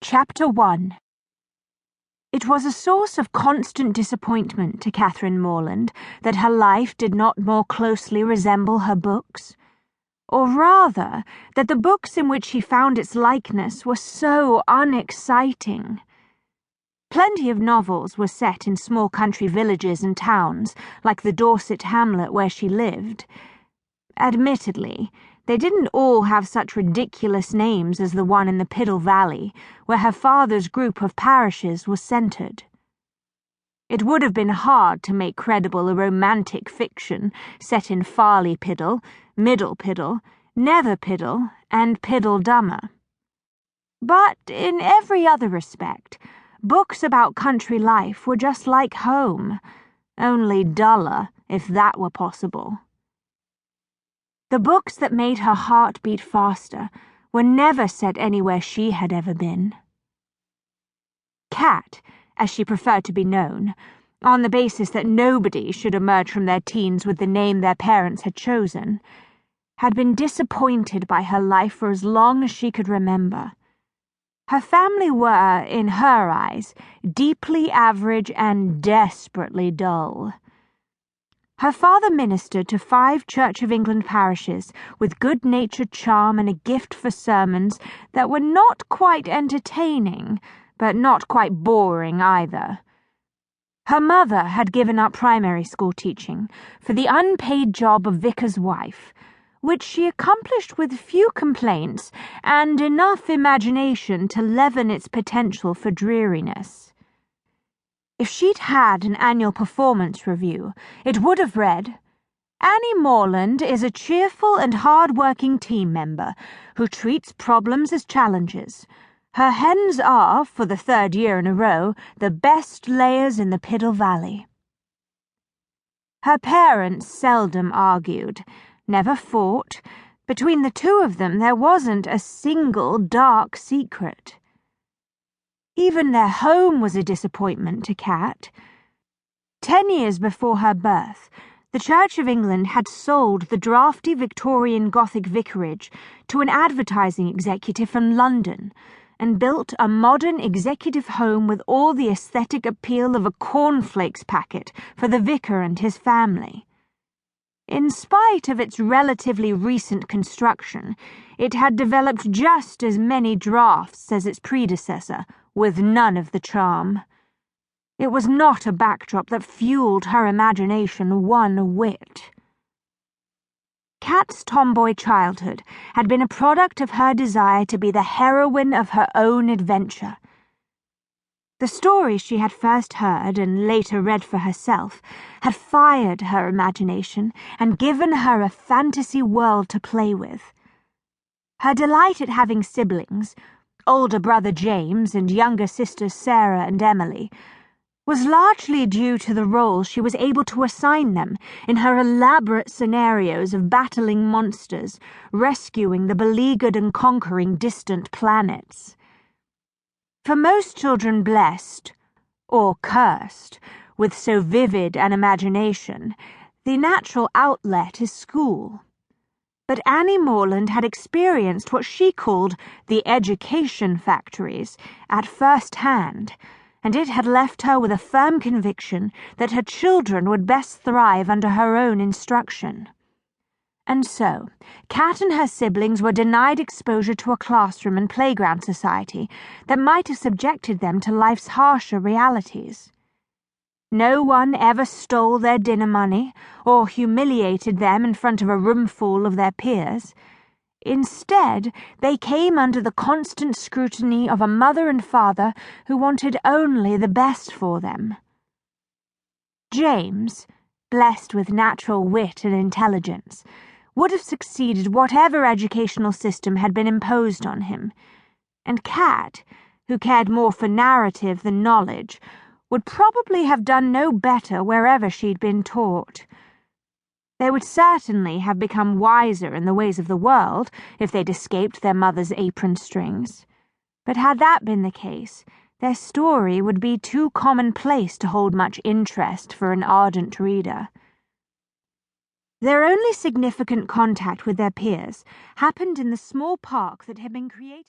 Chapter 1. It was a source of constant disappointment to Catherine Morland that her life did not more closely resemble her books, or rather, that the books in which she found its likeness were so unexciting. Plenty of novels were set in small country villages and towns, like the Dorset hamlet where she lived. Admittedly, they didn't all have such ridiculous names as the one in the Piddle Valley, where her father's group of parishes was centred. It would have been hard to make credible a romantic fiction set in Farley Piddle, Middle Piddle, Nether Piddle, and Piddle Dummer. But in every other respect, books about country life were just like home, only duller, if that were possible. The books that made her heart beat faster were never set anywhere she had ever been. Cat, as she preferred to be known, on the basis that nobody should emerge from their teens with the name their parents had chosen, had been disappointed by her life for as long as she could remember. Her family were, in her eyes, deeply average and desperately dull. Her father ministered to 5 Church of England parishes with good-natured charm and a gift for sermons that were not quite entertaining, but not quite boring either. Her mother had given up primary school teaching for the unpaid job of vicar's wife, which she accomplished with few complaints and enough imagination to leaven its potential for dreariness. If she'd had an annual performance review, it would have read, "Annie Morland is a cheerful and hard-working team member who treats problems as challenges. Her hens are, for the 3rd year in a row, the best layers in the Piddle Valley." Her parents seldom argued, never fought. Between the two of them there wasn't a single dark secret. Even their home was a disappointment to Cat. 10 years before her birth, the Church of England had sold the drafty Victorian Gothic vicarage to an advertising executive from London and built a modern executive home with all the aesthetic appeal of a cornflakes packet for the vicar and his family. In spite of its relatively recent construction, it had developed just as many drafts as its predecessor, with none of the charm. It was not a backdrop that fueled her imagination one whit. Cat's tomboy childhood had been a product of her desire to be the heroine of her own adventure. The stories she had first heard and later read for herself had fired her imagination and given her a fantasy world to play with. Her delight at having siblings, older brother James and younger sisters Sarah and Emily, was largely due to the roles she was able to assign them in her elaborate scenarios of battling monsters, rescuing the beleaguered and conquering distant planets. For most children blessed, or cursed, with so vivid an imagination, the natural outlet is school. But Annie Morland had experienced what she called the education factories at first hand, and it had left her with a firm conviction that her children would best thrive under her own instruction. And so, Cat and her siblings were denied exposure to a classroom and playground society that might have subjected them to life's harsher realities. No one ever stole their dinner money or humiliated them in front of a roomful of their peers. Instead, they came under the constant scrutiny of a mother and father who wanted only the best for them. James, blessed with natural wit and intelligence, would have succeeded whatever educational system had been imposed on him, and Cat, who cared more for narrative than knowledge, would probably have done no better wherever she'd been taught. They would certainly have become wiser in the ways of the world if they'd escaped their mother's apron strings, but had that been the case, their story would be too commonplace to hold much interest for an ardent reader. Their only significant contact with their peers happened in the small park that had been created